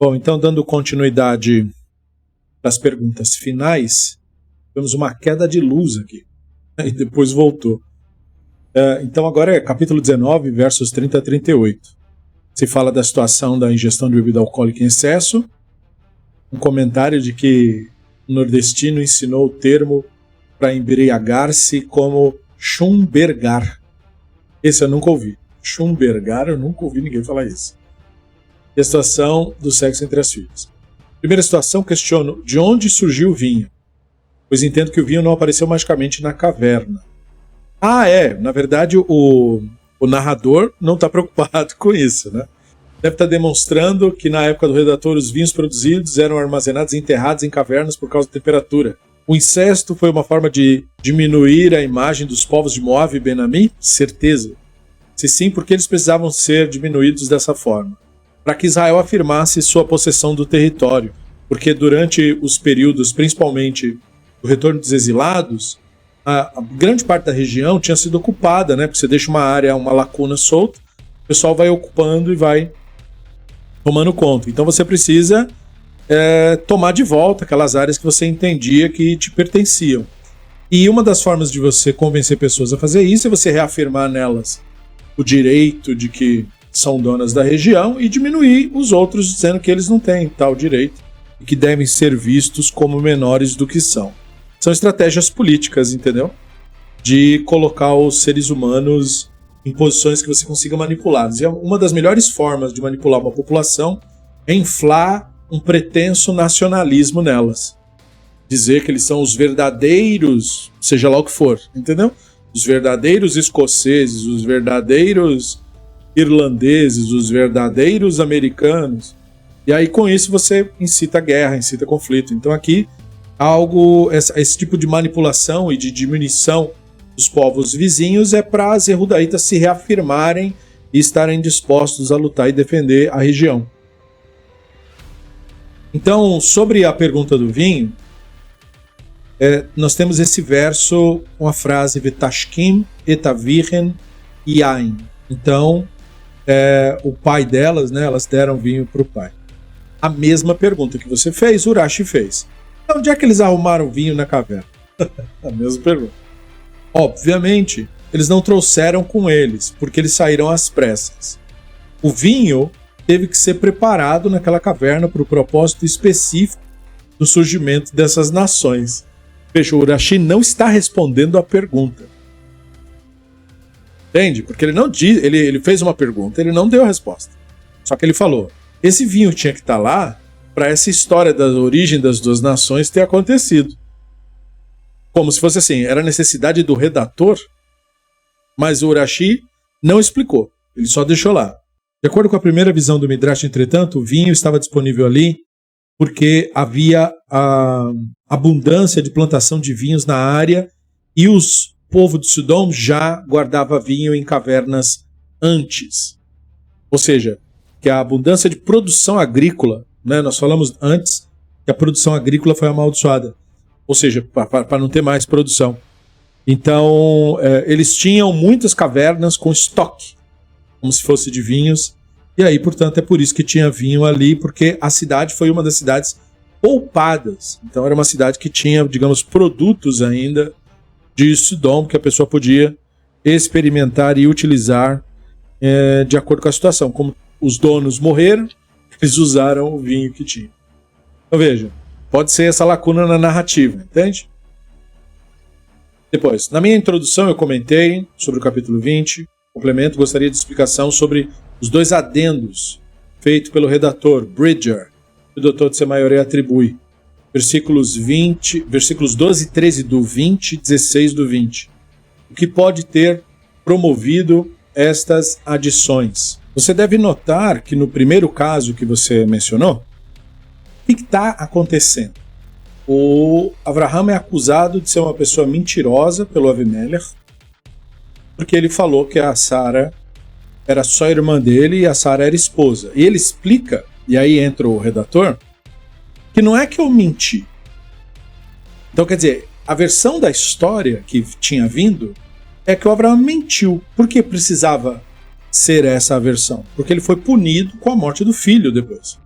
Bom, então, dando continuidade às perguntas finais, temos uma queda de luz aqui, e depois voltou. Então, agora é capítulo 19, versos 30 a 38. Se fala da situação da ingestão de bebida alcoólica em excesso, um comentário de que o nordestino ensinou o termo para embriagar-se como chumbergar. Esse eu nunca ouvi. Chumbergar, eu nunca ouvi ninguém falar isso. E a situação do sexo entre as filhas. Primeira situação, questiono de onde surgiu o vinho, pois entendo que o vinho não apareceu magicamente na caverna. Na verdade o narrador não está preocupado com isso, né? Deve estar demonstrando que na época do redator os vinhos produzidos eram armazenados e enterrados em cavernas por causa da temperatura. O incesto foi uma forma de diminuir a imagem dos povos de Moab e Ben-Ami? Certeza. Se sim, porque eles precisavam ser diminuídos dessa forma? Para que Israel afirmasse sua possessão do território, porque durante os períodos, principalmente do retorno dos exilados, a grande parte da região tinha sido ocupada, né? Porque você deixa uma área, uma lacuna solta, o pessoal vai ocupando e vai tomando conta. Então você precisa tomar de volta aquelas áreas que você entendia que te pertenciam. E uma das formas de você convencer pessoas a fazer isso é você reafirmar nelas o direito de que são donas da região e diminuir os outros dizendo que eles não têm tal direito e que devem ser vistos como menores do que são. São estratégias políticas, entendeu? De colocar os seres humanos em posições que você consiga manipulá-los. E uma das melhores formas de manipular uma população é inflar um pretenso nacionalismo nelas. Dizer que eles são os verdadeiros, seja lá o que for, entendeu? Os verdadeiros escoceses, os verdadeiros irlandeses, os verdadeiros americanos. E aí com isso você incita guerra, incita conflito. Então aqui esse tipo de manipulação e de diminuição dos povos vizinhos é para as Yehudaítas se reafirmarem e estarem dispostos a lutar e defender a região. Então, sobre a pergunta do vinho, nós temos esse verso com a frase Vetashkim etavichen yain. Então, o pai delas, né, elas deram vinho para o pai. A mesma pergunta que você fez, Urashi fez. Então, onde é que eles arrumaram vinho na caverna? A mesma pergunta. Obviamente, eles não trouxeram com eles, porque eles saíram às pressas. O vinho teve que ser preparado naquela caverna para o propósito específico do surgimento dessas nações. Veja, o Urashi não está respondendo a pergunta. Entende? Porque ele não diz, ele fez uma pergunta, ele não deu a resposta. Só que ele falou, esse vinho tinha que estar lá para essa história da origem das duas nações ter acontecido. Como se fosse assim, era necessidade do redator, mas o Urashi não explicou, ele só deixou lá. De acordo com a primeira visão do Midrash, entretanto, o vinho estava disponível ali porque havia a abundância de plantação de vinhos na área e o povo de Sodom já guardava vinho em cavernas antes. Ou seja, que a abundância de produção agrícola, né, nós falamos antes que a produção agrícola foi amaldiçoada. Ou seja, para não ter mais produção. Então, eles tinham muitas cavernas com estoque, como se fosse de vinhos. E aí, portanto, é por isso que tinha vinho ali, porque a cidade foi uma das cidades poupadas. Então, era uma cidade que tinha, digamos, produtos ainda de Sodom, que a pessoa podia experimentar e utilizar de acordo com a situação. Como os donos morreram, eles usaram o vinho que tinham. Então, veja. Pode ser essa lacuna na narrativa, entende? Depois, na minha introdução eu comentei sobre o capítulo 20, complemento, gostaria de explicação sobre os dois adendos feitos pelo redator, Bridger, que o Dr. Tsemayoré atribui. Versículos 12 e 13 do 20 e 16 do 20. O que pode ter promovido estas adições? Você deve notar que no primeiro caso que você mencionou, o que está acontecendo? O Avraham é acusado de ser uma pessoa mentirosa pelo Avimelech, porque ele falou que a Sara era só irmã dele e a Sara era esposa. E ele explica, e aí entra o redator, que não é que eu menti. Então, quer dizer, a versão da história que tinha vindo é que o Avraham mentiu. Por que precisava ser essa a versão? Porque ele foi punido com a morte do filho depois.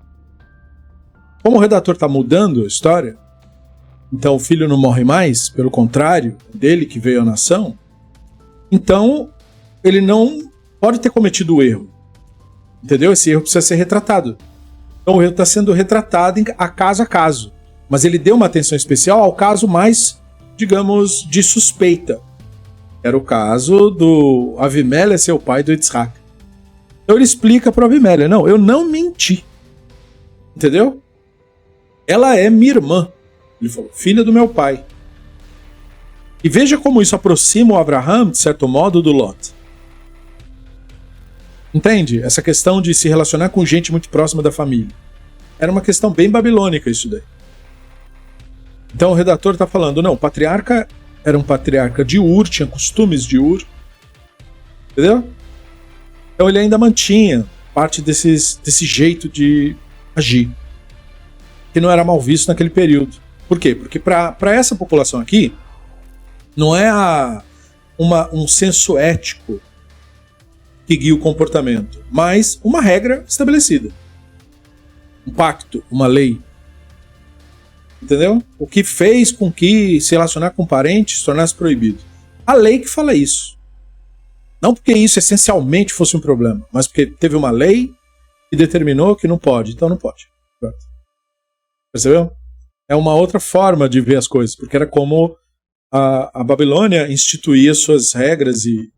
Como o redator está mudando a história, então o filho não morre mais, pelo contrário, é dele que veio a nação, então ele não pode ter cometido o erro. Entendeu? Esse erro precisa ser retratado. Então o erro está sendo retratado a caso, mas ele deu uma atenção especial ao caso mais, digamos, de suspeita. Era o caso do Avimelech ser o pai do Yitzhak. Então ele explica para o Avimelech, não, eu não menti. Entendeu? Ela é minha irmã. Ele falou, filha do meu pai. E veja como isso aproxima o Abraham, de certo modo, do Lot. Entende? Essa questão de se relacionar com gente muito próxima da família. Era uma questão bem babilônica isso daí. Então o redator está falando, não, o patriarca era um patriarca de Ur, tinha costumes de Ur. Entendeu? Então ele ainda mantinha parte desse jeito de agir, que não era mal visto naquele período. Por quê? Porque para essa população aqui, não é um senso ético que guia o comportamento, mas uma regra estabelecida. Um pacto, uma lei. Entendeu? O que fez com que se relacionar com parentes se tornasse proibido. A lei que fala isso. Não porque isso essencialmente fosse um problema, mas porque teve uma lei que determinou que não pode, então não pode. Pronto. Percebeu? É uma outra forma de ver as coisas, porque era como a Babilônia instituía suas regras e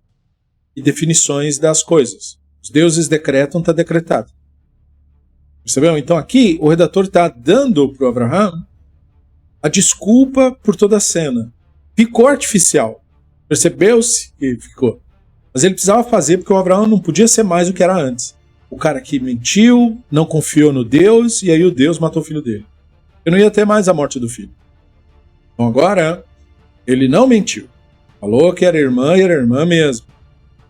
definições das coisas. Os deuses decretam, está decretado. Percebeu? Então aqui o redator está dando para o Abraham a desculpa por toda a cena. Ficou artificial. Percebeu-se que ficou. Mas ele precisava fazer porque o Abraão não podia ser mais do que era antes. O cara que mentiu, não confiou no Deus, e aí o Deus matou o filho dele. Ele não ia ter mais a morte do filho. Então agora, ele não mentiu. Falou que era irmã e era irmã mesmo.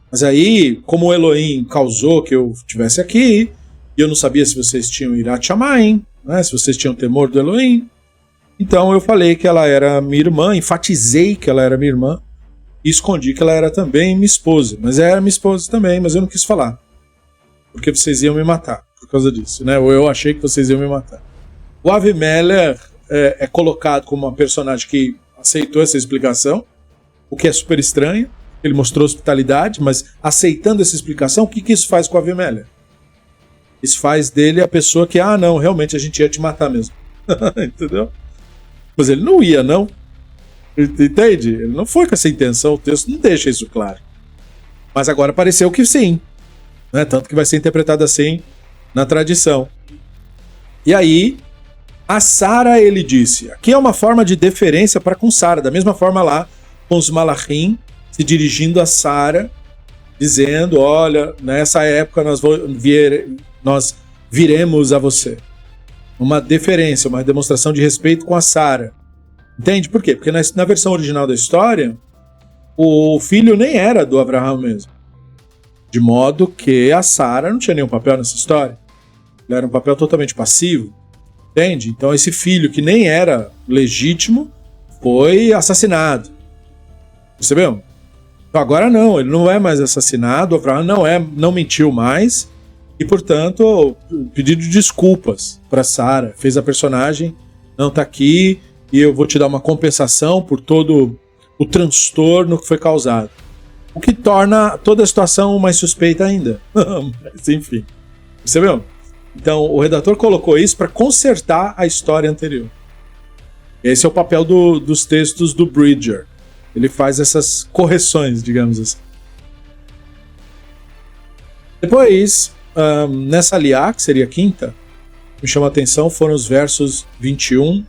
Mas aí, como o Elohim causou que eu estivesse aqui, e eu não sabia se vocês tinham Irat Shamayim, né, se vocês tinham temor do Elohim, então eu falei que ela era minha irmã, enfatizei que ela era minha irmã, e escondi que ela era também minha esposa. Mas era minha esposa também, mas eu não quis falar. Porque vocês iam me matar por causa disso, né? Ou eu achei que vocês iam me matar. O Avimelech é colocado como uma personagem que aceitou essa explicação, o que é super estranho. Ele mostrou hospitalidade, mas aceitando essa explicação, o que isso faz com o Avimelech? Isso faz dele a pessoa que, não, realmente a gente ia te matar mesmo. Entendeu? Mas ele não ia, não. Entende? Ele não foi com essa intenção, o texto não deixa isso claro. Mas agora pareceu que sim. Né? Tanto que vai ser interpretado assim na tradição. E aí, a Sara, ele disse, aqui é uma forma de deferência para com Sara, da mesma forma lá com os Malachim, se dirigindo a Sara, dizendo, olha, nessa época nós viremos a você. Uma deferência, uma demonstração de respeito com a Sara. Entende? Por quê? Porque na versão original da história, o filho nem era do Abraão mesmo. De modo que a Sara não tinha nenhum papel nessa história. Ele era um papel totalmente passivo. Entende? Então esse filho que nem era legítimo foi assassinado. Percebeu? Então agora não, ele não é mais assassinado, o Abraão não mentiu mais e, portanto, pedido de desculpas para Sara. Fez a personagem, não está aqui e eu vou te dar uma compensação por todo o transtorno que foi causado. O que torna toda a situação mais suspeita ainda. Mas, enfim. Percebeu? Então, o redator colocou isso para consertar a história anterior. Esse é o papel dos textos do Bridger. Ele faz essas correções, digamos assim. Depois, nessa aliá, que seria a quinta, me chama a atenção foram os versos 21,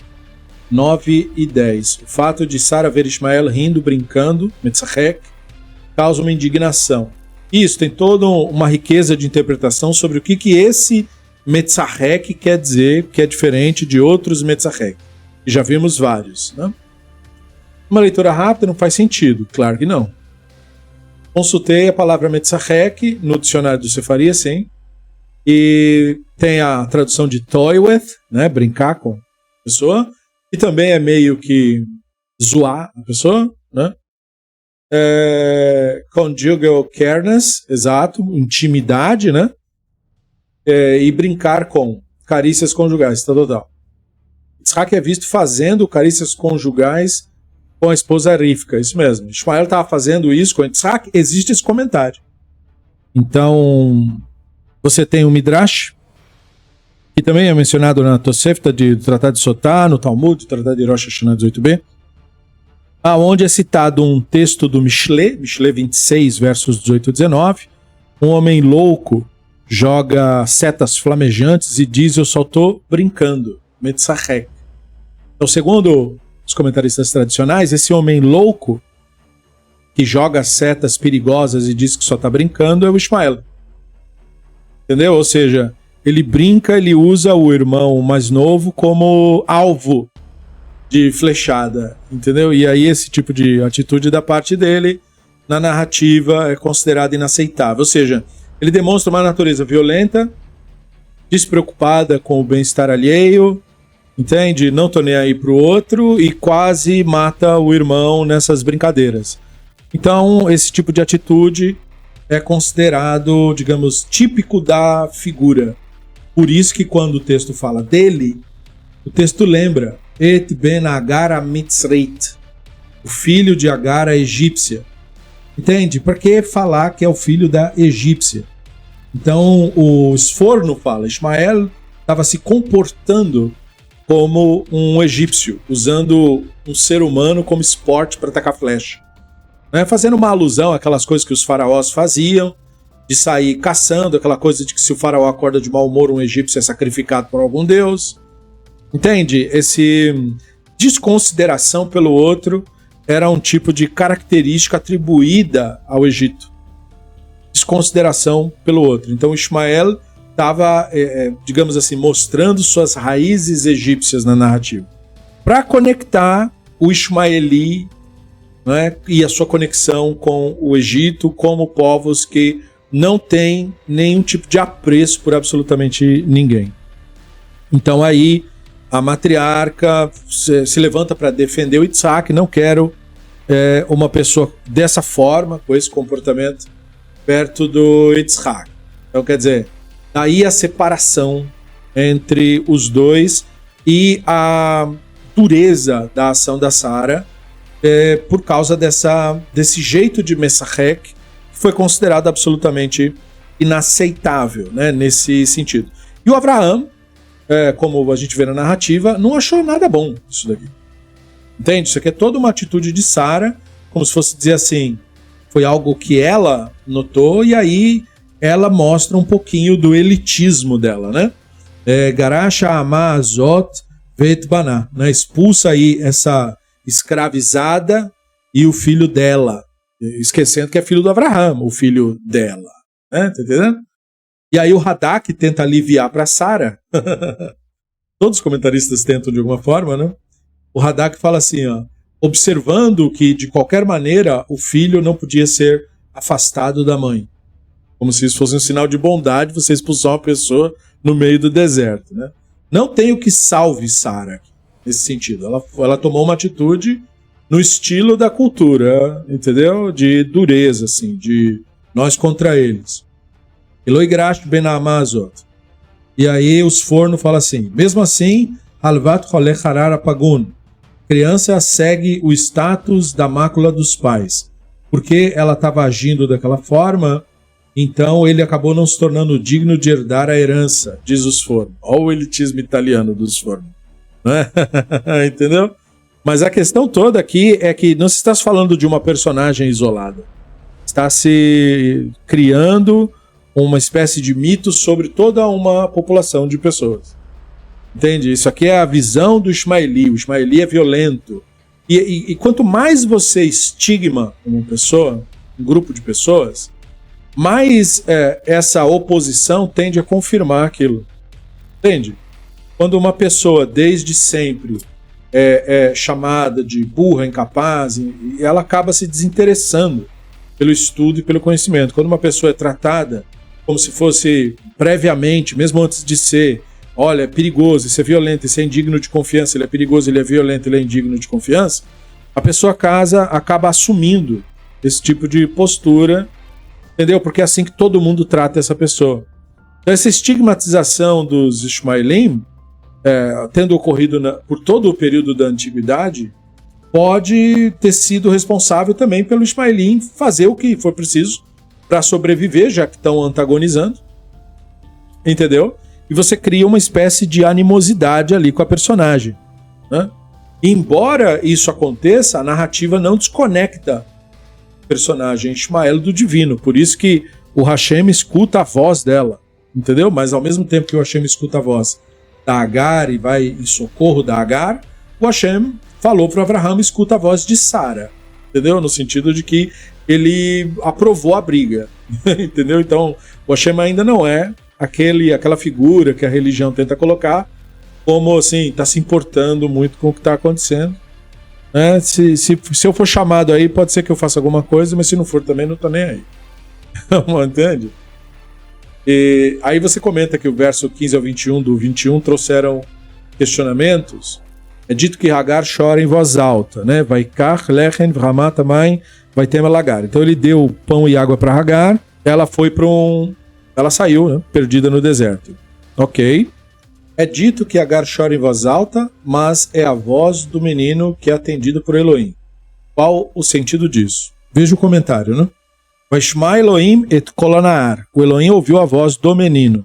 9 e 10. O fato de Sara ver Ismael rindo, brincando, Metzachek, causa uma indignação. Isso tem toda uma riqueza de interpretação sobre o que esse Metzachek quer dizer, que é diferente de outros Metzachek. E já vimos vários, né? Uma leitura rápida não faz sentido, claro que não. Consultei a palavra Metzachek no dicionário do Sefaria, sim, e tem a tradução de toy with, né, brincar com a pessoa, e também é meio que zoar a pessoa, né? Conjugal careness, exato, intimidade, né? E brincar com carícias conjugais, tá total. Yitzhak é visto fazendo carícias conjugais com a esposa Rivka, isso mesmo. Ishmael estava fazendo isso com Yitzhak, existe esse comentário. Então, você tem o Midrash, que também é mencionado na Tosefta do Tratado de Sotá, no Talmud, do Tratado de Rosh Hashanah 18b, aonde é citado um texto do Mishle 26, versos 18 e 19. Um homem louco joga setas flamejantes e diz: eu só estou brincando. Metzachek. Então, segundo os comentaristas tradicionais, esse homem louco que joga setas perigosas e diz que só está brincando é o Ishmael. Entendeu? Ou seja, ele brinca, ele usa o irmão mais novo como alvo de flechada, entendeu? E aí esse tipo de atitude da parte dele, na narrativa, é considerada inaceitável. Ou seja, ele demonstra uma natureza violenta, despreocupada com o bem-estar alheio, entende? Não tô nem aí pro outro e quase mata o irmão nessas brincadeiras. Então, esse tipo de atitude é considerado, digamos, típico da figura. Por isso que quando o texto fala dele, o texto lembra Et ben Agar a-Mitzreit, o filho de Agar a egípcia. Entende? Por que falar que é o filho da egípcia? Então o Sforno fala, Ishmael estava se comportando como um egípcio, usando um ser humano como esporte para atacar flecha. Fazendo uma alusão àquelas coisas que os faraós faziam, de sair caçando, aquela coisa de que se o faraó acorda de mau humor, um egípcio é sacrificado por algum deus. Entende? Esse desconsideração pelo outro era um tipo de característica atribuída ao Egito. Desconsideração pelo outro. Então Ishmael estava, digamos assim, mostrando suas raízes egípcias na narrativa. Para conectar o Ishmaeli, né, e a sua conexão com o Egito como povos que não têm nenhum tipo de apreço por absolutamente ninguém. Então aí a matriarca se levanta para defender o Yitzhak. Não quero uma pessoa dessa forma, com esse comportamento, perto do Yitzhak. Então, quer dizer, daí a separação entre os dois e a dureza da ação da Sara por causa desse jeito de Messachek, que foi considerado absolutamente inaceitável, né, nesse sentido. E o Avraham, como a gente vê na narrativa, não achou nada bom isso daqui. Entende? Isso aqui é toda uma atitude de Sara, como se fosse dizer assim, foi algo que ela notou, e aí ela mostra um pouquinho do elitismo dela, né? Garasha ama azot vet baná, né? Expulsa aí essa escravizada e o filho dela, esquecendo que é filho do Avraham, o filho dela, né? Tá entendendo? E aí o Radak tenta aliviar para Sara. Todos os comentaristas tentam de alguma forma, né? O Radak fala assim, ó, observando que de qualquer maneira o filho não podia ser afastado da mãe. Como se isso fosse um sinal de bondade, você expulsar uma pessoa no meio do deserto, né? Não tem o que salve Sara nesse sentido. Ela tomou uma atitude no estilo da cultura, entendeu? De dureza, assim, de nós contra eles. Eloigrash ben Amazot. E aí os fornos falam assim, mesmo assim, Halvat Cholech Harar Apagun. Criança segue o status da mácula dos pais. Porque ela estava agindo daquela forma, então ele acabou não se tornando digno de herdar a herança, diz os fornos. Olha o elitismo italiano dos fornos. Entendeu? Mas a questão toda aqui é que não se está falando de uma personagem isolada. Está se criando uma espécie de mito sobre toda uma população de pessoas. Entende? Isso aqui é a visão do Ishmaeli. O Ishmaeli é violento. E quanto mais você estigma uma pessoa, um grupo de pessoas, mais essa oposição tende a confirmar aquilo. Entende? Quando uma pessoa, desde sempre, é chamada de burra, incapaz, ela acaba se desinteressando pelo estudo e pelo conhecimento. Quando uma pessoa é tratada como se fosse previamente, mesmo antes de ser, olha, é perigoso, isso é violento, isso é indigno de confiança, ele é perigoso, ele é violento, ele é indigno de confiança, a pessoa acaba assumindo esse tipo de postura, entendeu? Porque é assim que todo mundo trata essa pessoa. Então essa estigmatização dos Ishmaelim tendo ocorrido por todo o período da antiguidade, pode ter sido responsável também pelo Ismaelim fazer o que for preciso para sobreviver, já que estão antagonizando. Entendeu? E você cria uma espécie de animosidade ali com a personagem, né? Embora isso aconteça, a narrativa não desconecta o personagem Ismael do divino. Por isso que o Hashem escuta a voz dela, entendeu? Mas ao mesmo tempo que o Hashem escuta a voz da Agar e vai em socorro da Agar, o Hashem falou para Abraham, escuta a voz de Sara, entendeu? No sentido de que ele aprovou a briga, entendeu? Então, o Hashem ainda não é aquela figura que a religião tenta colocar como assim, está se importando muito com o que está acontecendo. Se eu for chamado aí, pode ser que eu faça alguma coisa, mas se não for também, não estou nem aí. Entende? E aí você comenta que o verso 15 ao 21 do 21 trouxeram questionamentos. É dito que Hagar chora em voz alta, né? Vaikach lechen v'ramat hamayim vaitem alagar. Então ele deu pão e água para Hagar, ela foi para ela saiu, né? Perdida no deserto. Ok. É dito que Hagar chora em voz alta, mas é a voz do menino que é atendido por Elohim. Qual o sentido disso? Veja o comentário, né? Vaishma Elohim et kol hanaar. O Elohim ouviu a voz do menino.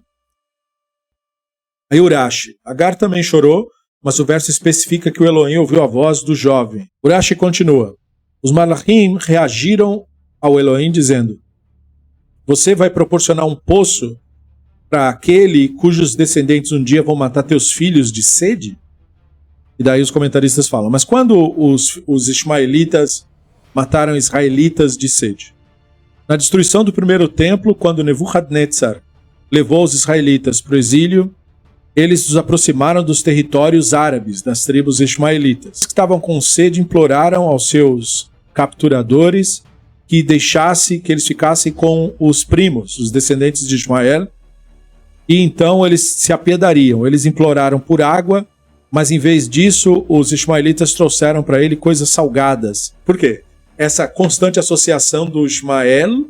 Aí Urashi. Hagar também chorou, mas o verso especifica que o Elohim ouviu a voz do jovem. Urashi continua. Os malachim reagiram ao Elohim dizendo: você vai proporcionar um poço para aquele cujos descendentes um dia vão matar teus filhos de sede? E daí os comentaristas falam, mas quando os ismaelitas mataram israelitas de sede? Na destruição do primeiro templo, quando Nebuchadnezzar levou os israelitas para o exílio, eles os aproximaram dos territórios árabes, das tribos ismaelitas. Os que estavam com sede imploraram aos seus capturadores que eles ficassem com os primos, os descendentes de Ismael, e então eles se apiedariam. Eles imploraram por água, mas em vez disso, os ismaelitas trouxeram para ele coisas salgadas. Por quê? Essa constante associação do Ismael,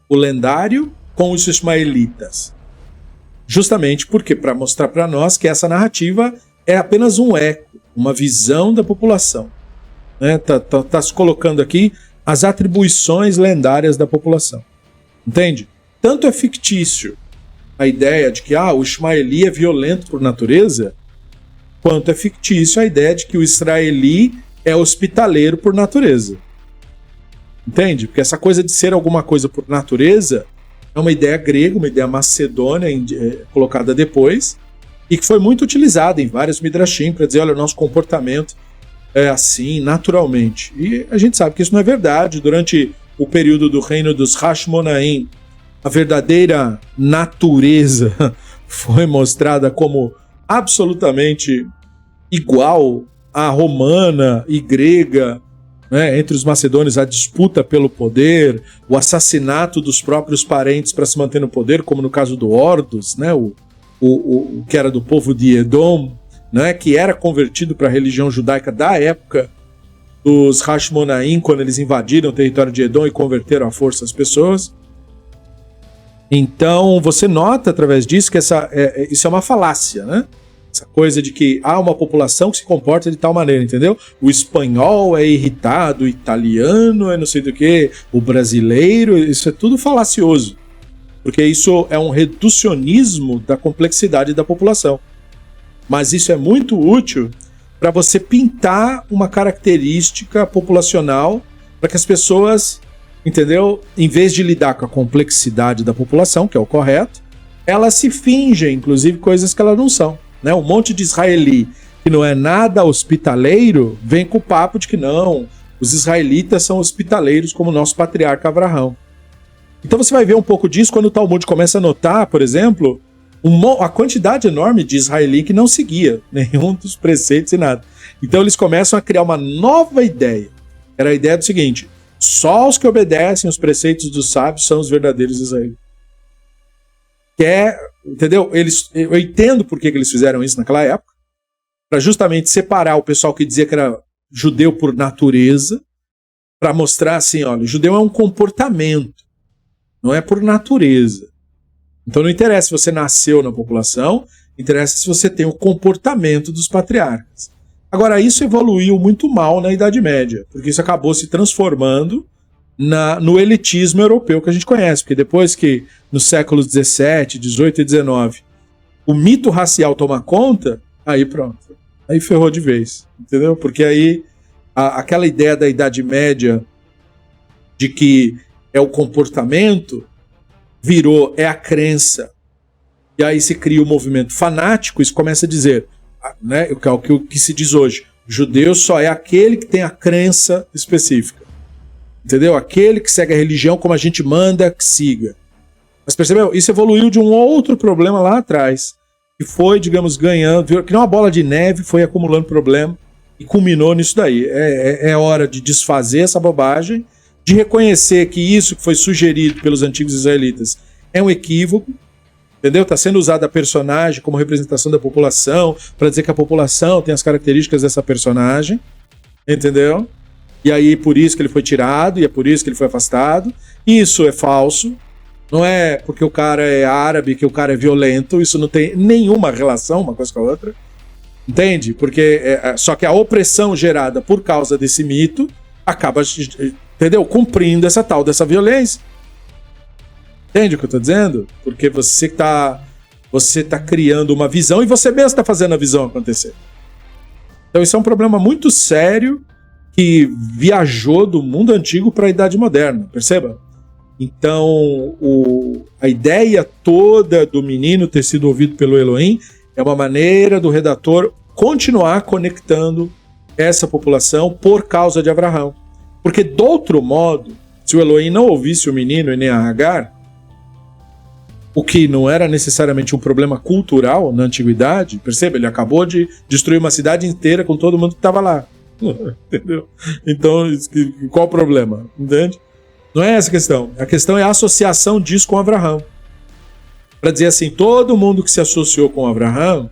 o lendário, com os ismaelitas. Justamente porque, para mostrar para nós que essa narrativa é apenas um eco, uma visão da população. Tá se colocando aqui as atribuições lendárias da população. Entende? Tanto é fictício a ideia de que o ismaeli é violento por natureza, quanto é fictício a ideia de que o israeli é hospitaleiro por natureza. Entende? Porque essa coisa de ser alguma coisa por natureza é uma ideia grega, uma ideia macedônia colocada depois, e que foi muito utilizada em vários midrashim para dizer, olha, o nosso comportamento é assim, naturalmente. E a gente sabe que isso não é verdade. Durante o período do reino dos Hashmonaim, a verdadeira natureza foi mostrada como absolutamente igual à romana e grega, né? Entre os macedônios, a disputa pelo poder, o assassinato dos próprios parentes para se manter no poder, como no caso do Ordos, né? o que era do povo de Edom, né? Que era convertido para a religião judaica da época dos Hashmonaim, quando eles invadiram o território de Edom e converteram à força as pessoas. Então, você nota através disso que isso é uma falácia, né? Essa coisa de que há uma população que se comporta de tal maneira, entendeu? O espanhol é irritado, o italiano é não sei do que, o brasileiro, isso é tudo falacioso. Porque isso é um reducionismo da complexidade da população. Mas isso é muito útil para você pintar uma característica populacional para que as pessoas, entendeu? Em vez de lidar com a complexidade da população, que é o correto, elas se fingem, inclusive, coisas que elas não são. Né? Um monte de israeli que não é nada hospitaleiro vem com o papo de que não, os israelitas são hospitaleiros como o nosso patriarca Abraão. Então você vai ver um pouco disso quando o Talmud começa a notar, por exemplo, a quantidade enorme de israeli que não seguia nenhum dos preceitos e nada. Então eles começam a criar uma nova ideia. Era a ideia do seguinte: só os que obedecem os preceitos dos sábios são os verdadeiros israelitas. Entendeu? Eu entendo por que eles fizeram isso naquela época, para justamente separar o pessoal que dizia que era judeu por natureza, para mostrar assim, olha, judeu é um comportamento, não é por natureza. Então não interessa se você nasceu na população, interessa se você tem o comportamento dos patriarcas. Agora, isso evoluiu muito mal na Idade Média, porque isso acabou se transformando no elitismo europeu que a gente conhece, porque depois que nos séculos XVII, XVIII e XIX o mito racial toma conta, aí pronto, aí ferrou de vez, entendeu? Porque aí aquela ideia da Idade Média de que é o comportamento virou, é a crença, e aí se cria o movimento fanático, isso começa a dizer, né, o que se diz hoje, judeu só é aquele que tem a crença específica. Entendeu? Aquele que segue a religião como a gente manda que siga. Mas percebeu? Isso evoluiu de um outro problema lá atrás. Que foi, digamos, ganhando, que nem uma bola de neve, foi acumulando problema e culminou nisso daí. É hora de desfazer essa bobagem, de reconhecer que isso que foi sugerido pelos antigos israelitas é um equívoco. Entendeu? Está sendo usada a personagem como representação da população, para dizer que a população tem as características dessa personagem. Entendeu? E aí por isso que ele foi tirado, e é por isso que ele foi afastado. Isso é falso. Não é porque o cara é árabe que o cara é violento. Isso não tem nenhuma relação uma coisa com a outra. Entende? Porque só que a opressão gerada por causa desse mito acaba, entendeu? Cumprindo essa tal dessa violência. Entende o que eu estou dizendo? Porque você tá criando uma visão e você mesmo está fazendo a visão acontecer. Então isso é um problema muito sério que viajou do mundo antigo para a Idade Moderna, perceba? Então, a ideia toda do menino ter sido ouvido pelo Elohim é uma maneira do redator continuar conectando essa população por causa de Abraão. Porque, de outro modo, se o Elohim não ouvisse o menino e nem a Agar, o que não era necessariamente um problema cultural na antiguidade, perceba, ele acabou de destruir uma cidade inteira com todo mundo que estava lá. Entendeu? Então, qual o problema? Entende? Não é essa a questão. A questão é a associação disso com Abraão. Para dizer assim, todo mundo que se associou com Abraão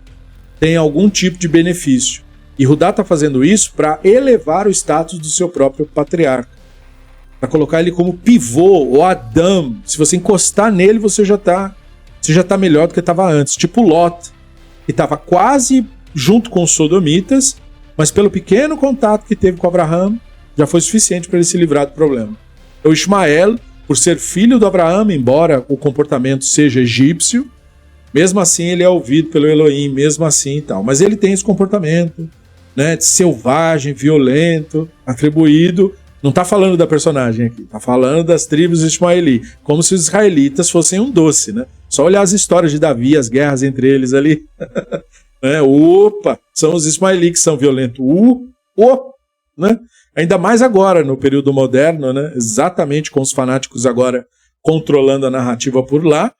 tem algum tipo de benefício. E Judá está fazendo isso para elevar o status do seu próprio patriarca. Para colocar ele como pivô, ou Adão. Se você encostar nele, você já tá melhor do que estava antes. Tipo Lot, que estava quase junto com os sodomitas, mas pelo pequeno contato que teve com Abraão, já foi suficiente para ele se livrar do problema. O Ismael, por ser filho do Abraão, embora o comportamento seja egípcio, mesmo assim ele é ouvido pelo Elohim, mesmo assim e tal. Mas ele tem esse comportamento, né, de selvagem, violento, atribuído. Não está falando da personagem aqui, está falando das tribos ismaeli, como se os israelitas fossem um doce, né? Só olhar as histórias de Davi, as guerras entre eles ali. Opa, são os ismaeli que são violentos. Né? Ainda mais agora, no período moderno, né? Exatamente com os fanáticos agora controlando a narrativa por lá.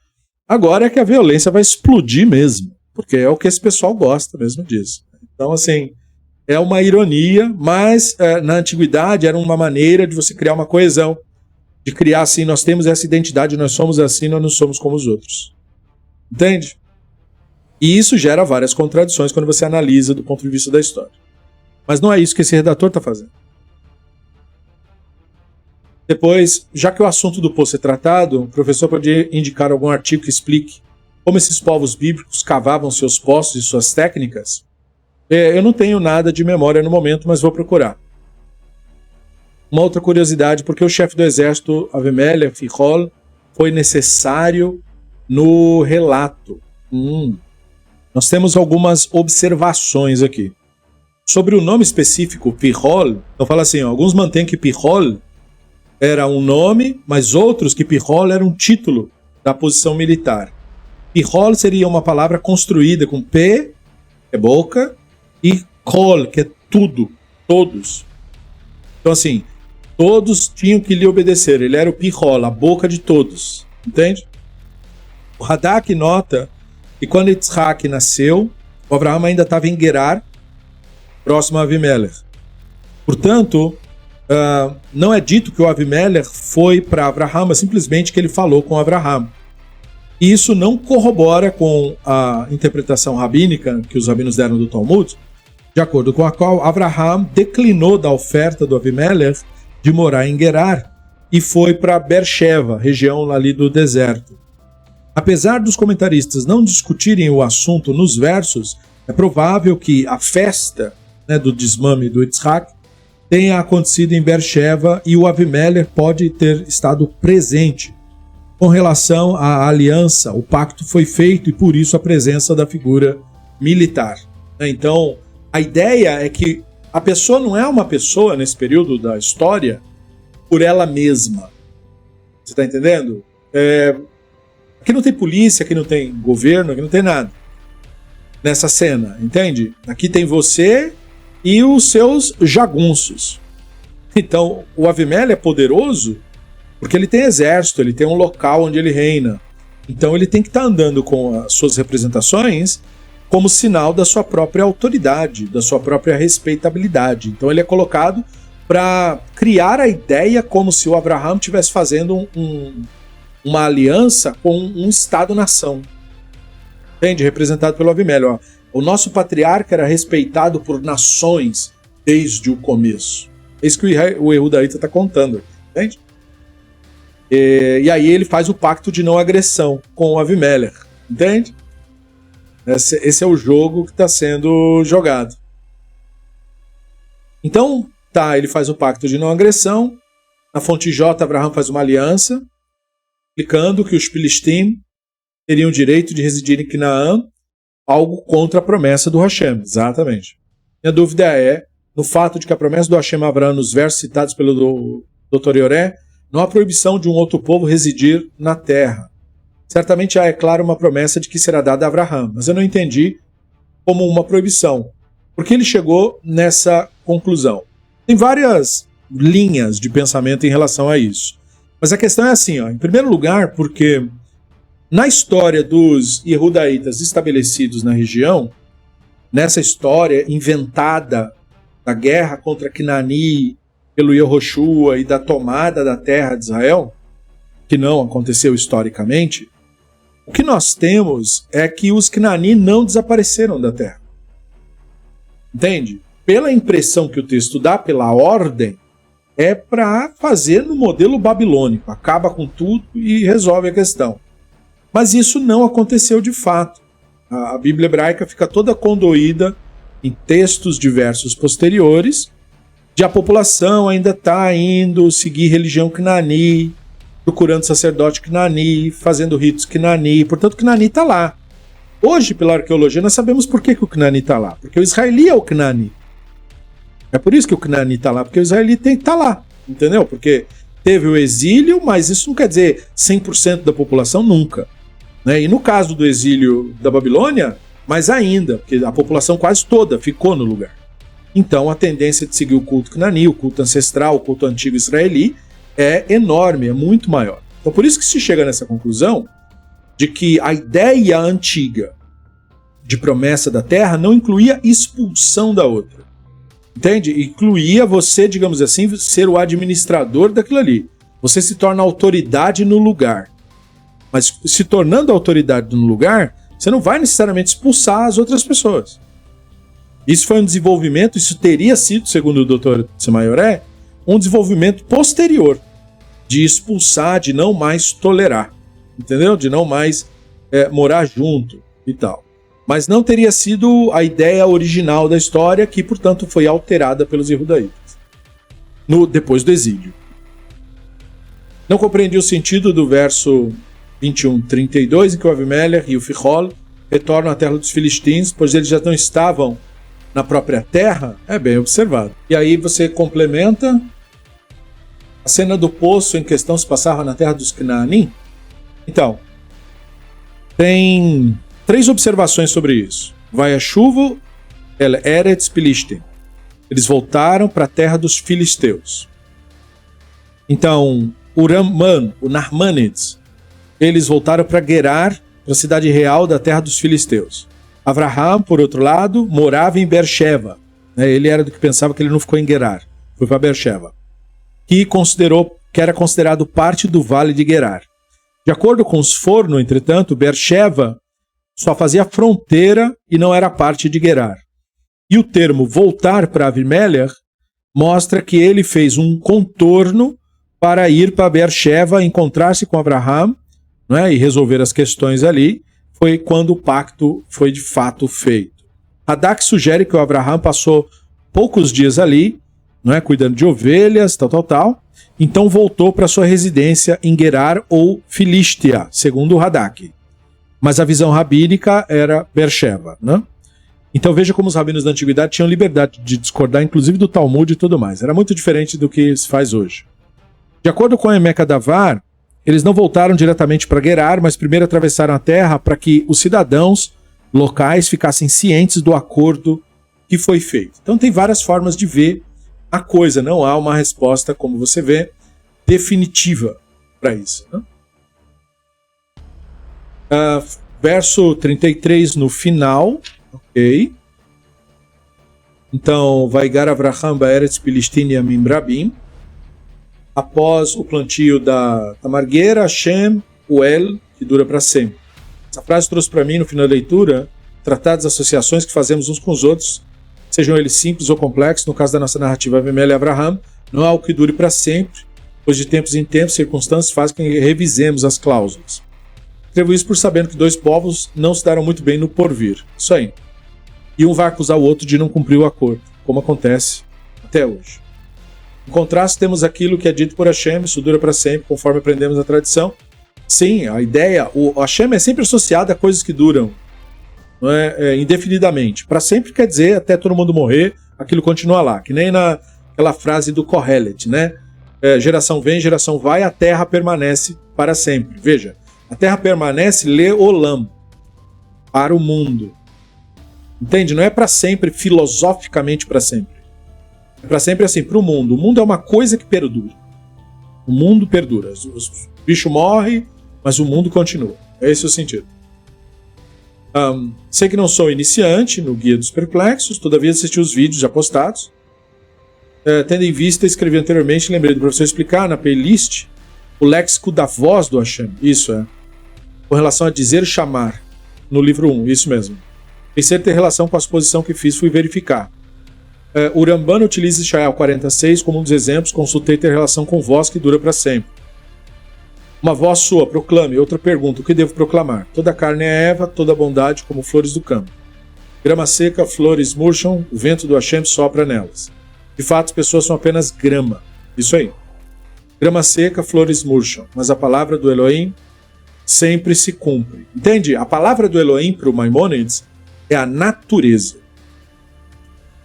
Agora é que a violência vai explodir mesmo, porque é o que esse pessoal gosta mesmo disso. Então, assim, é uma ironia, mas na antiguidade era uma maneira de você criar uma coesão, de criar assim, nós temos essa identidade, nós somos assim, nós não somos como os outros. Entende? E isso gera várias contradições quando você analisa do ponto de vista da história. Mas não é isso que esse redator está fazendo. Depois, já que o assunto do poço é tratado, o professor pode indicar algum artigo que explique como esses povos bíblicos cavavam seus poços e suas técnicas? Eu não tenho nada de memória no momento, mas vou procurar. Uma outra curiosidade, porque o chefe do exército, Avimelech, Fichol, foi necessário no relato. Nós temos algumas observações aqui. Sobre o nome específico, Fichol, então fala assim, alguns mantêm que Fichol era um nome, mas outros que Fichol era um título da posição militar. Fichol seria uma palavra construída com P, que é boca, e Kol, que é tudo, todos. Então assim, todos tinham que lhe obedecer. Ele era o Fichol, a boca de todos. Entende? O Radak nota que quando Yitzhak nasceu, o Abraão ainda estava em Gerar, próximo a Avimelech. Portanto, não é dito que o Avimelech foi para Abraham, mas simplesmente que ele falou com Abraham. E isso não corrobora com a interpretação rabínica que os rabinos deram do Talmud, de acordo com a qual Abraham declinou da oferta do Avimelech de morar em Gerar e foi para Beersheba, região ali do deserto. Apesar dos comentaristas não discutirem o assunto nos versos, é provável que a festa, do desmame do Yitzhak tenha acontecido em Beersheba e o Avimelech pode ter estado presente. Com relação à aliança, o pacto foi feito e por isso a presença da figura militar. Então, a ideia é que a pessoa não é uma pessoa nesse período da história por ela mesma. Você está entendendo? Aqui não tem polícia, aqui não tem governo, aqui não tem nada. Nessa cena, entende? Aqui tem você e os seus jagunços. Então, o Avimelech é poderoso porque ele tem exército, ele tem um local onde ele reina. Então ele tem que estar andando com as suas representações como sinal da sua própria autoridade, da sua própria respeitabilidade. Então ele é colocado para criar a ideia como se o Abraham estivesse fazendo uma aliança com um Estado-nação. Entende? Representado pelo Avimelech. O nosso patriarca era respeitado por nações desde o começo. É isso que o Yehudaíta está contando. Entende? E aí ele faz o pacto de não agressão com o Avimelech. Entende? Esse é o jogo que está sendo jogado. Então, ele faz o pacto de não agressão. Na fonte J, Abraham faz uma aliança, explicando que os Filistim teriam o direito de residir em Canaã, algo contra a promessa do Hashem. Exatamente. Minha dúvida é, no fato de que a promessa do Hashem a Abraham, nos versos citados pelo Dr. Yoré, não há proibição de um outro povo residir na terra. Certamente há, é claro, uma promessa de que será dada a Abraham, mas eu não entendi como uma proibição. Por que ele chegou nessa conclusão? Tem várias linhas de pensamento em relação a isso. Mas a questão é assim, em primeiro lugar, porque na história dos Yehudaítas estabelecidos na região, nessa história inventada da guerra contra Canaani pelo Yehoshua e da tomada da terra de Israel, que não aconteceu historicamente, o que nós temos é que os Canaani não desapareceram da terra. Entende? Pela impressão que o texto dá, pela ordem, é para fazer no modelo babilônico, acaba com tudo e resolve a questão. Mas isso não aconteceu de fato. A Bíblia hebraica fica toda condoída em textos diversos posteriores, de a população ainda está indo seguir religião Canaani, procurando sacerdote Canaani, fazendo ritos Canaani, portanto Canaani está lá. Hoje, pela arqueologia, nós sabemos por que o Canaani está lá, porque o israeli é o Canaani. É por isso que o Canaani está lá, porque o israeli tem que estar lá, entendeu? Porque teve o exílio, mas isso não quer dizer 100% da população nunca. E no caso do exílio da Babilônia, mais ainda, porque a população quase toda ficou no lugar. Então a tendência de seguir o culto Canaani, o culto ancestral, o culto antigo israeli, é enorme, é muito maior. Então por isso que se chega nessa conclusão de que a ideia antiga de promessa da terra não incluía expulsão da outra. Entende? Incluía você, digamos assim, ser o administrador daquilo ali. Você se torna autoridade no lugar. Mas se tornando autoridade no lugar, você não vai necessariamente expulsar as outras pessoas. Isso foi um desenvolvimento, isso teria sido, segundo o Dr. Semayoré, um desenvolvimento posterior de expulsar, de não mais tolerar, entendeu? De não mais morar junto e tal. Mas não teria sido a ideia original da história, que, portanto, foi alterada pelos Yehudaítas depois do exílio. Não compreendi o sentido do verso 21:32, em que o Avimelech e o Fichol retornam à terra dos filisteus, pois eles já não estavam na própria terra. É bem observado. E aí você complementa: a cena do poço em questão se passava na terra dos Canaani. Então, tem 3 observações sobre isso. Vayashuvu el Eretz Filistim. Eles voltaram para a terra dos filisteus. Então, o Narmanides, eles voltaram para Gerar, para a cidade real da terra dos filisteus. Avraham, por outro lado, morava em Beersheba. Ele era do que pensava que ele não ficou em Gerar. Foi para Beersheba. Que era considerado parte do vale de Gerar. De acordo com os Forno, entretanto, Beersheba só fazia fronteira e não era parte de Gerar. E o termo voltar para Avimelech mostra que ele fez um contorno para ir para Beersheba, encontrar-se com Abraham né, e resolver as questões ali, foi quando o pacto foi de fato feito. Radak sugere que o Abraham passou poucos dias ali, né, cuidando de ovelhas, tal. Então voltou para sua residência em Gerar ou Filístia, segundo o Radak. Mas a visão rabínica era Beersheba, né? Então veja como os rabinos da antiguidade tinham liberdade de discordar, inclusive do Talmud e tudo mais. Era muito diferente do que se faz hoje. De acordo com Emek Davar, eles não voltaram diretamente para Gerar, mas primeiro atravessaram a terra para que os cidadãos locais ficassem cientes do acordo que foi feito. Então tem várias formas de ver a coisa, não há uma resposta, como você vê, definitiva para isso, né? Verso 33 no final, ok? Então, Vaigar Avraham Baeretz Pilistin Yamim Rabim. Após o plantio da tamargueira, Hashem, o El, que dura para sempre. Essa frase trouxe para mim, no final da leitura, tratados das associações que fazemos uns com os outros, sejam eles simples ou complexos. No caso da nossa narrativa Avimelech e Abraham, não há algo que dure para sempre, pois de tempos em tempos, circunstâncias fazem com que revisemos as cláusulas. Escrevo isso por sabendo que dois povos não se deram muito bem no porvir. Isso aí. E um vai acusar o outro de não cumprir o acordo, como acontece até hoje. Em contraste, temos aquilo que é dito por Hashem, isso dura para sempre, conforme aprendemos na tradição. Sim, a ideia, o Hashem é sempre associado a coisas que duram, não é, indefinidamente. Para sempre quer dizer até todo mundo morrer, aquilo continua lá. Que nem naquela frase do Kohelet, né? Geração vem, geração vai, a terra permanece para sempre. Veja, a terra permanece leolam, para o mundo. Entende? Não é para sempre, filosoficamente para sempre. É para sempre assim, para o mundo. O mundo é uma coisa que perdura. O mundo perdura. O bicho morre, mas o mundo continua. É esse o sentido. Sei que não sou iniciante no Guia dos Perplexos, todavia assisti os vídeos já postados. Tendo em vista, escrevi anteriormente, lembrei do professor explicar na playlist o léxico da voz do Hashem. Isso é. Com relação a dizer chamar, no livro 1, isso mesmo. Pensei ter relação com a suposição que fiz, fui verificar. O Ramban utiliza Ishael 46 como um dos exemplos, consultei ter relação com voz que dura para sempre. Uma voz sua, proclame. Outra pergunta, o que devo proclamar? Toda carne é Eva, toda bondade como flores do campo. Grama seca, flores murcham, o vento do Hashem sopra nelas. De fato, as pessoas são apenas grama. Isso aí. Grama seca, flores murcham, mas a palavra do Elohim sempre se cumpre. Entende? A palavra do Elohim para o Maimônides é a natureza.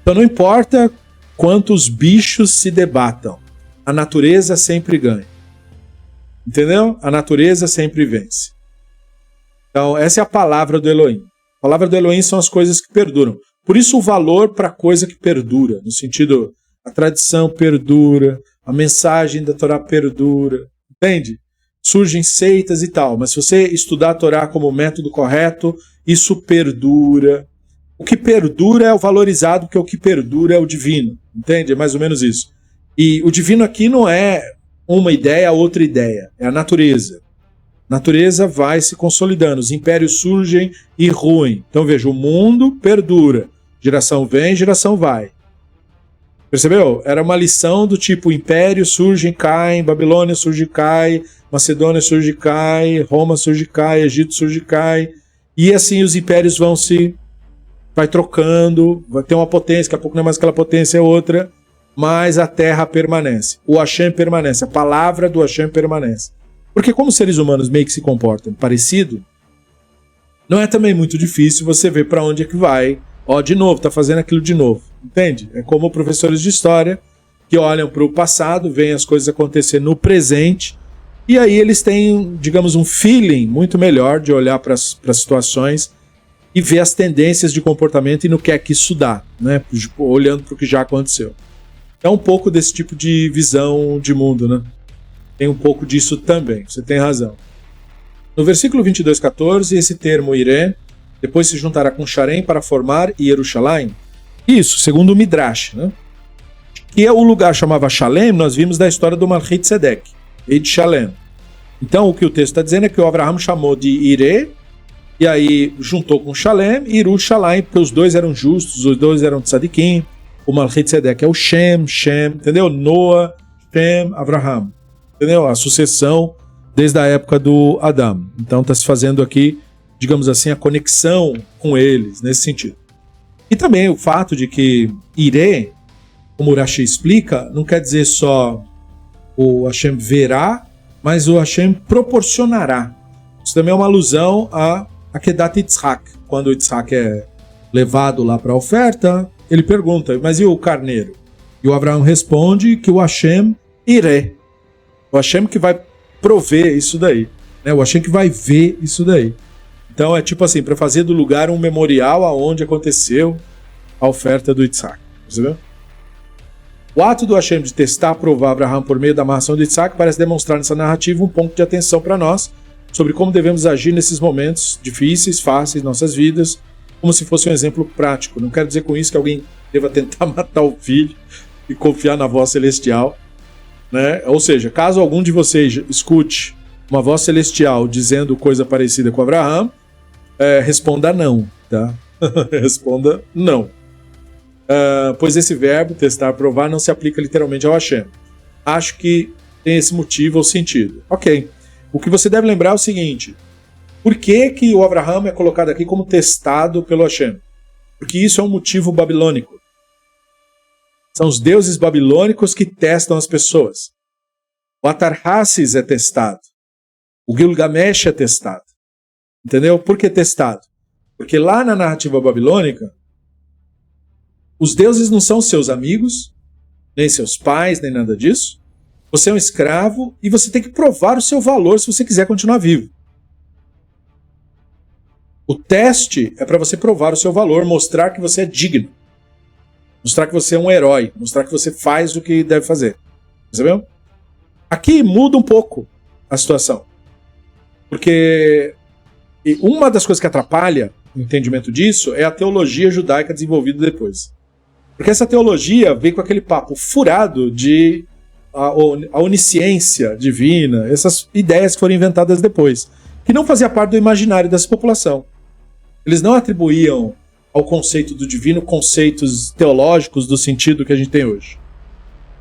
Então não importa quantos bichos se debatam, a natureza sempre ganha. Entendeu? A natureza sempre vence. Então essa é a palavra do Elohim. A palavra do Elohim são as coisas que perduram. Por isso o valor para a coisa que perdura, no sentido, a tradição perdura, a mensagem da Torá perdura, entende? Surgem seitas e tal, mas se você estudar a Torá como método correto, isso perdura. O que perdura é o valorizado, porque o que perdura é o divino, entende? É mais ou menos isso. E o divino aqui não é uma ideia, outra ideia, é a natureza. A natureza vai se consolidando, os impérios surgem e ruem. Então veja, o mundo perdura, geração vem, geração vai. Percebeu? Era uma lição do tipo, impérios surgem, caem, Babilônia surge e cai, Macedônia surge e cai, Roma surge e cai, Egito surge e cai, e assim os impérios vai trocando, vai ter uma potência, daqui a pouco não é mais aquela potência, é outra, mas a terra permanece, o Hashem permanece, a palavra do Hashem permanece. Porque como os seres humanos meio que se comportam parecido, não é também muito difícil você ver para onde é que vai. Ó, de novo, tá fazendo aquilo de novo, entende? É como professores de história que olham para o passado, veem as coisas acontecer no presente, e aí eles têm, digamos, um feeling muito melhor de olhar para as situações e ver as tendências de comportamento e no que é que isso dá, né? Olhando para o que já aconteceu. É um pouco desse tipo de visão de mundo, né? Tem um pouco disso também, você tem razão. No versículo 22:14, esse termo Iré depois se juntará com Sharem para formar Yerushalayim. Isso, segundo o Midrash, né? Que o lugar chamava Shalem, nós vimos da história do Malchit Tzedek, rei de Shalem. Então o que o texto está dizendo é que o Abraham chamou de Iré, e aí juntou com Shalem e Yerushalayim, porque os dois eram justos, os dois eram tzadikim. O Malchit Tzedek é o Shem, entendeu? Noah, Shem, Abraham. Entendeu? A sucessão desde a época do Adão. Então está se fazendo aqui, digamos assim, a conexão com eles, nesse sentido. E também o fato de que Iré, como o Rashi explica, não quer dizer só o Hashem verá, mas o Hashem proporcionará. Isso também é uma alusão a Akedat Yitzhak. Quando o Yitzhak é levado lá para a oferta, ele pergunta, mas e o carneiro? E o Abraão responde que o Hashem Iré. O Hashem que vai prover isso daí, né? O Hashem que vai ver isso daí. Então é tipo assim, para fazer do lugar um memorial aonde aconteceu a oferta do Yitzhak. Percebeu? O ato do Hashem de testar, provar Abraão por meio da amarração do Yitzhak parece demonstrar nessa narrativa um ponto de atenção para nós sobre como devemos agir nesses momentos difíceis, fáceis, nossas vidas, como se fosse um exemplo prático. Não quero dizer com isso que alguém deva tentar matar o filho e confiar na voz celestial, né? Ou seja, caso algum de vocês escute uma voz celestial dizendo coisa parecida com Abraão, responda não, tá? Responda não. Pois esse verbo, testar, provar, não se aplica literalmente ao Hashem. Acho que tem esse motivo ou sentido. Ok. O que você deve lembrar é o seguinte: por que que o Abraão é colocado aqui como testado pelo Hashem? Porque isso é um motivo babilônico. São os deuses babilônicos que testam as pessoas. O Atarhassis é testado. O Gilgamesh é testado. Entendeu? Por que testado? Porque lá na narrativa babilônica, os deuses não são seus amigos, nem seus pais, nem nada disso. Você é um escravo e você tem que provar o seu valor se você quiser continuar vivo. O teste é para você provar o seu valor, mostrar que você é digno. Mostrar que você é um herói, mostrar que você faz o que deve fazer. Percebeu? Aqui muda um pouco a situação. Porque uma das coisas que atrapalha o entendimento disso é a teologia judaica desenvolvida depois. Porque essa teologia vem com aquele papo furado de a onisciência divina, essas ideias que foram inventadas depois, que não fazia parte do imaginário dessa população. Eles não atribuíam ao conceito do divino conceitos teológicos do sentido que a gente tem hoje.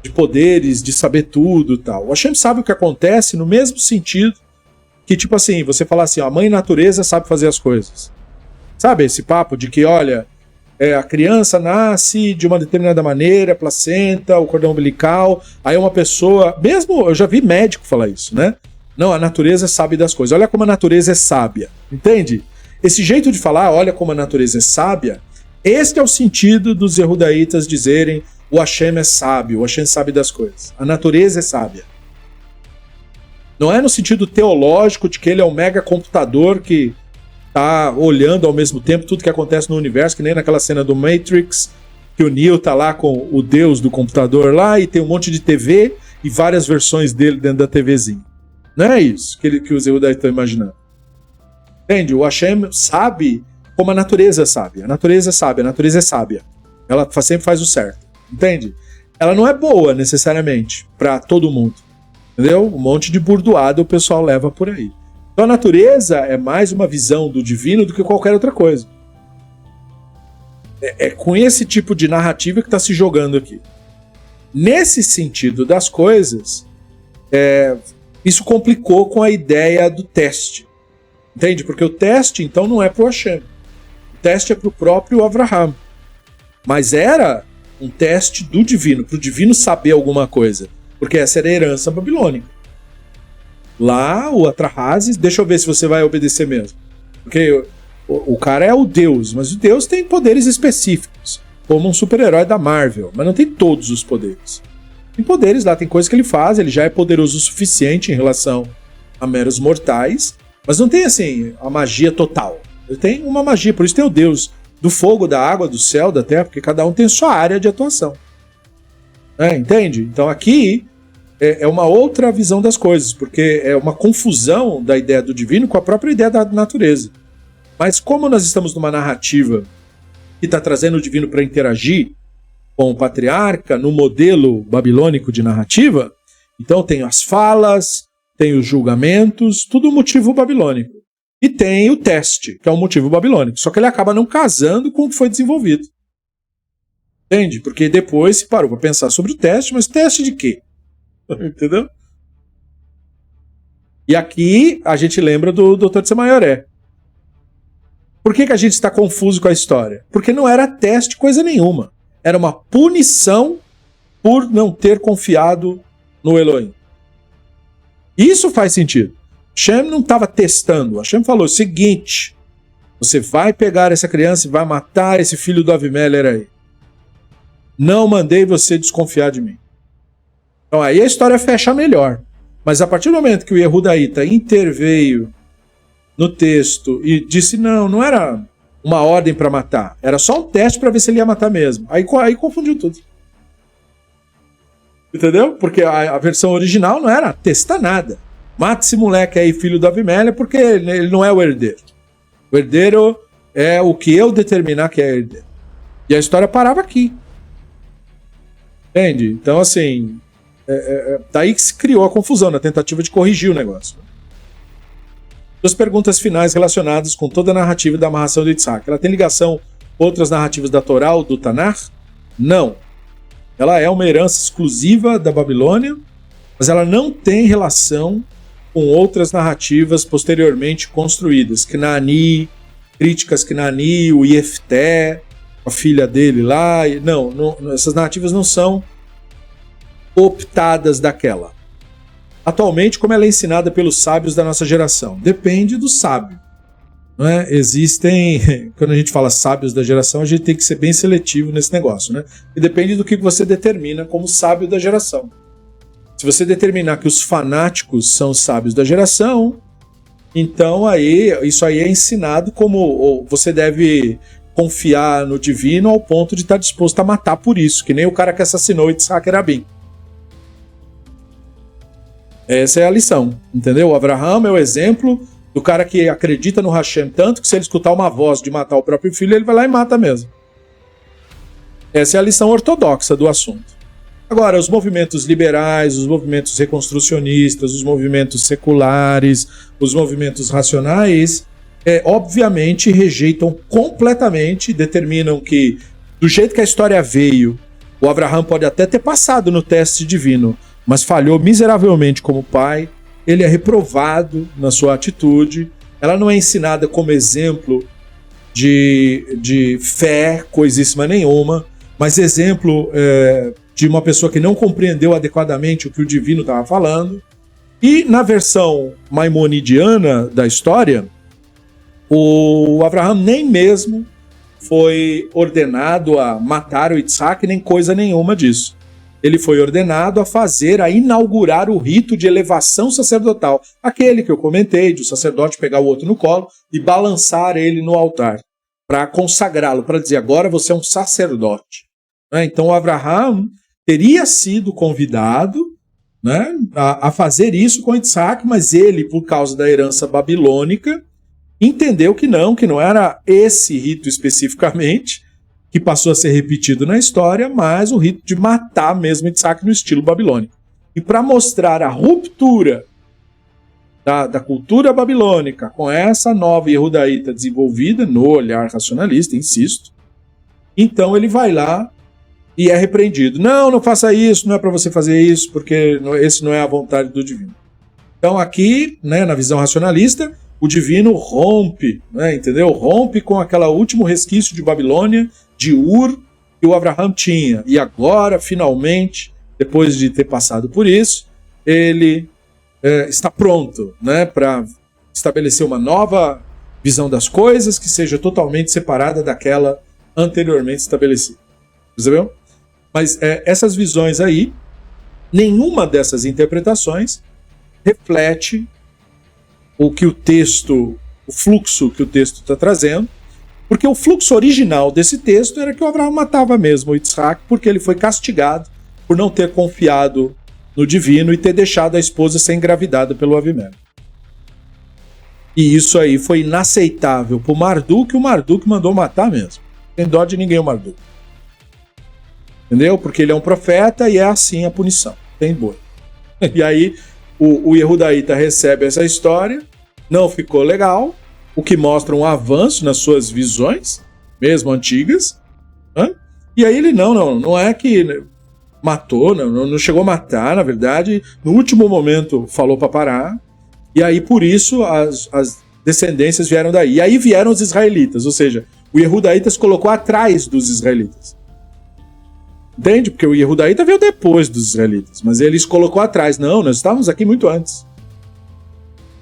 De poderes, de saber tudo e tal. O Hashem sabe o que acontece no mesmo sentido que, tipo assim, você falar assim, ó, a mãe natureza sabe fazer as coisas. Sabe esse papo de que, olha, a criança nasce de uma determinada maneira, placenta, o cordão umbilical, aí uma pessoa, mesmo eu já vi médico falar isso, né? Não, a natureza sabe das coisas. Olha como a natureza é sábia, entende? Esse jeito de falar, olha como a natureza é sábia, este é o sentido dos Yehudaítas dizerem o Hashem é sábio, o Hashem sabe das coisas. A natureza é sábia. Não é no sentido teológico de que ele é um mega computador que tá olhando ao mesmo tempo tudo que acontece no universo, que nem naquela cena do Matrix, que o Neo tá lá com o deus do computador lá e tem um monte de TV e várias versões dele dentro da TVzinha. Não é isso que os Yehudaítas estão imaginando. Entende? O Hashem sabe como a natureza sabe. A natureza sabe, a natureza é sábia. Ela sempre faz o certo. Entende? Ela não é boa, necessariamente, para todo mundo. Entendeu? Um monte de burdoada o pessoal leva por aí. Então a natureza é mais uma visão do divino do que qualquer outra coisa. É com esse tipo de narrativa que está se jogando aqui. Nesse sentido das coisas, isso complicou com a ideia do teste. Entende? Porque o teste, então, não é para o Hashem. O teste é para o próprio Avraham. Mas era um teste do divino, para o divino saber alguma coisa. Porque essa era a herança babilônica. Lá, o Atrahazes, deixa eu ver se você vai obedecer mesmo. Porque o cara é o Deus, mas o Deus tem poderes específicos, como um super-herói da Marvel, mas não tem todos os poderes. Tem poderes lá, tem coisas que ele faz, ele já é poderoso o suficiente em relação a meros mortais, mas não tem, assim, a magia total. Ele tem uma magia, por isso tem o Deus do fogo, da água, do céu, da terra, porque cada um tem sua área de atuação. Entende? Então aqui é uma outra visão das coisas, porque é uma confusão da ideia do divino com a própria ideia da natureza. Mas como nós estamos numa narrativa que está trazendo o divino para interagir com o patriarca no modelo babilônico de narrativa, então tem as falas, tem os julgamentos, tudo motivo babilônico. E tem o teste, que é um motivo babilônico. Só que ele acaba não casando com o que foi desenvolvido. Entende? Porque depois se parou para pensar sobre o teste, mas teste de quê? Entendeu? E aqui a gente lembra do Dr. Tsemayore. Por que a gente está confuso com a história? Porque não era teste coisa nenhuma. Era uma punição por não ter confiado no Elohim. Isso faz sentido. Hashem não estava testando. Hashem falou o seguinte: você vai pegar essa criança e vai matar esse filho do Avimelech aí. Não mandei você desconfiar de mim. Então aí a história fecha melhor. Mas a partir do momento que o Yehudaíta interveio no texto e disse não era uma ordem para matar, era só um teste para ver se ele ia matar mesmo. Aí confundiu tudo. Entendeu? Porque a versão original não era testar nada. Mata esse moleque aí, filho do Avimelech, porque ele não é o herdeiro. O herdeiro é o que eu determinar que é herdeiro. E a história parava aqui. Entende? Então, assim, daí que se criou a confusão, na tentativa de corrigir o negócio. Duas perguntas finais relacionadas com toda a narrativa da amarração de Yitzhak. Ela tem ligação com outras narrativas da Torá ou do Tanakh? Não. Ela é uma herança exclusiva da Babilônia, mas ela não tem relação com outras narrativas posteriormente construídas. Knaani, críticas Knaani, o Yefté, a filha dele lá. Não, essas narrativas não são optadas daquela. Atualmente, como ela é ensinada pelos sábios da nossa geração? Depende do sábio. Não é? Existem, quando a gente fala sábios da geração, a gente tem que ser bem seletivo nesse negócio, né? E depende do que você determina como sábio da geração. Se você determinar que os fanáticos são os sábios da geração, então isso aí é ensinado como você deve confiar no divino ao ponto de estar disposto a matar por isso, que nem o cara que assassinou Yitzhak Rabin. Essa é a lição, entendeu? O Abraham é o exemplo do cara que acredita no Hashem tanto que se ele escutar uma voz de matar o próprio filho, ele vai lá e mata mesmo. Essa é a lição ortodoxa do assunto. Agora, os movimentos liberais, os movimentos reconstrucionistas, os movimentos seculares, os movimentos racionais, obviamente rejeitam completamente, determinam que, do jeito que a história veio, o Abraham pode até ter passado no teste divino, mas falhou miseravelmente como pai, ele é reprovado na sua atitude, ela não é ensinada como exemplo de fé, coisíssima nenhuma, mas exemplo de uma pessoa que não compreendeu adequadamente o que o divino estava falando. E na versão maimonidiana da história, o Abraham nem mesmo foi ordenado a matar o Yitzhak, nem coisa nenhuma disso. Ele foi ordenado a inaugurar o rito de elevação sacerdotal. Aquele que eu comentei, de o sacerdote pegar o outro no colo e balançar ele no altar, para consagrá-lo, para dizer, agora você é um sacerdote. Então o Abraham teria sido convidado, né, a fazer isso com Yitzhak, mas ele, por causa da herança babilônica, entendeu que não era esse rito especificamente, que passou a ser repetido na história, mas o rito de matar mesmo Yitzhak no estilo babilônico. E para mostrar a ruptura da cultura babilônica com essa nova Yehudaíta desenvolvida no olhar racionalista, insisto, então ele vai lá e é repreendido. Não faça isso, não é para você fazer isso, porque esse não é a vontade do divino. Então aqui, né, na visão racionalista, o divino rompe, né, entendeu? Rompe com aquele último resquício de Babilônia, de Ur, que o Abraham tinha. E agora, finalmente, depois de ter passado por isso, ele está pronto, né, para estabelecer uma nova visão das coisas que seja totalmente separada daquela anteriormente estabelecida. Percebeu? Mas essas visões aí, nenhuma dessas interpretações reflete o fluxo que o texto está trazendo, porque o fluxo original desse texto era que o Abraham matava mesmo o Yitzhak, porque ele foi castigado por não ter confiado no divino e ter deixado a esposa ser engravidada pelo Avimelech. E isso aí foi inaceitável para o Marduk, e o Marduk mandou matar mesmo. Não tem dó de ninguém o Marduk. Entendeu? Porque ele é um profeta e é assim a punição. Tem boi. E aí o Yehudaíta recebe essa história, não ficou legal, o que mostra um avanço nas suas visões, mesmo antigas. Né? E aí ele não é que matou, não chegou a matar, na verdade, no último momento falou para parar, E aí, por isso, as descendências vieram daí. E aí vieram os israelitas, ou seja, o Yehudaíta se colocou atrás dos israelitas. Entende? Porque o Yehudaíta veio depois dos israelitas, mas ele se colocou atrás. Não, nós estávamos aqui muito antes.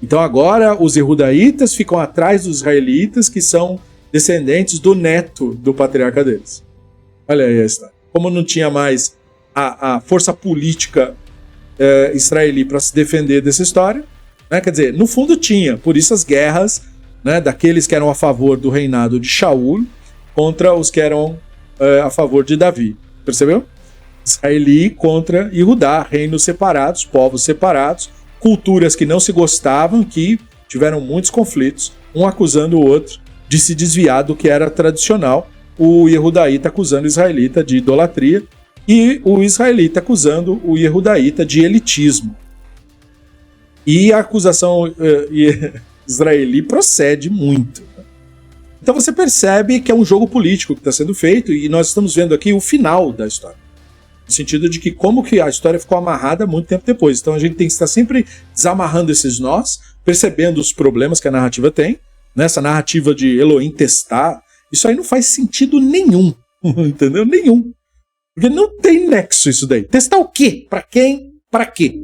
Então agora os Yehudaítas ficam atrás dos israelitas, que são descendentes do neto do patriarca deles. Olha aí a história. Como não tinha mais a força política israelita para se defender dessa história, né? Quer dizer, no fundo tinha, por isso as guerras, né, daqueles que eram a favor do reinado de Shaul contra os que eram a favor de Davi. Percebeu? Israeli contra Yehudá, reinos separados, povos separados, culturas que não se gostavam, que tiveram muitos conflitos, um acusando o outro de se desviar do que era tradicional, o Yehudaíta acusando o israelita de idolatria e o israelita acusando o Yehudaíta de elitismo. E a acusação israeli procede muito. Então você percebe que é um jogo político que está sendo feito e nós estamos vendo aqui o final da história. No sentido de que como que a história ficou amarrada muito tempo depois. Então a gente tem que estar sempre desamarrando esses nós, percebendo os problemas que a narrativa tem. Nessa narrativa de Elohim testar, isso aí não faz sentido nenhum. Entendeu? Nenhum. Porque não tem nexo isso daí. Testar o quê? Para quem? Para quê?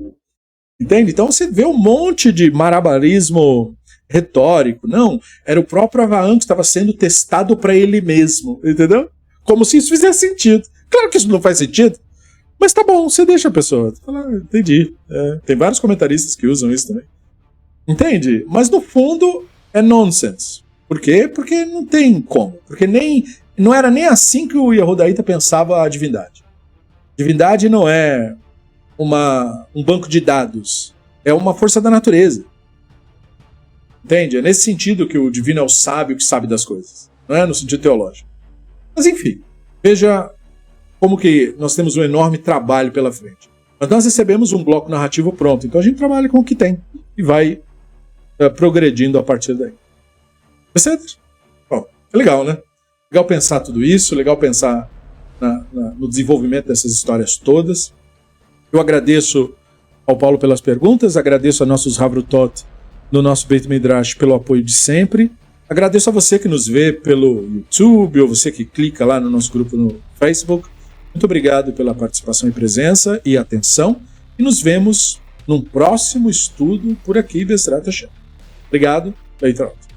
Entende? Então você vê um monte de malabarismo retórico. Não, era o próprio Avraham que estava sendo testado para ele mesmo. Entendeu? Como se isso fizesse sentido. Claro que isso não faz sentido. Mas tá bom, você deixa a pessoa. Fala, entendi. Tem vários comentaristas que usam isso também. Entende? Mas no fundo é nonsense. Por quê? Porque não tem como. Porque não era nem assim que o Yehudaíta pensava a divindade. Divindade não é um banco de dados. É uma força da natureza. Entende? É nesse sentido que o divino é o sábio que sabe das coisas. Não é no sentido teológico. Mas enfim, veja como que nós temos um enorme trabalho pela frente. Mas nós recebemos um bloco narrativo pronto. Então a gente trabalha com o que tem. E vai progredindo a partir daí. Percebe? Bom, é legal, né? Legal pensar tudo isso, legal pensar no desenvolvimento dessas histórias todas. Eu agradeço ao Paulo pelas perguntas, agradeço a nossos Havrutot no nosso Beit Midrash pelo apoio de sempre. Agradeço a você que nos vê pelo YouTube, ou você que clica lá no nosso grupo no Facebook. Muito obrigado pela participação e presença e atenção. E nos vemos num próximo estudo por aqui, Bezrat Hashem. Obrigado, Leitraut.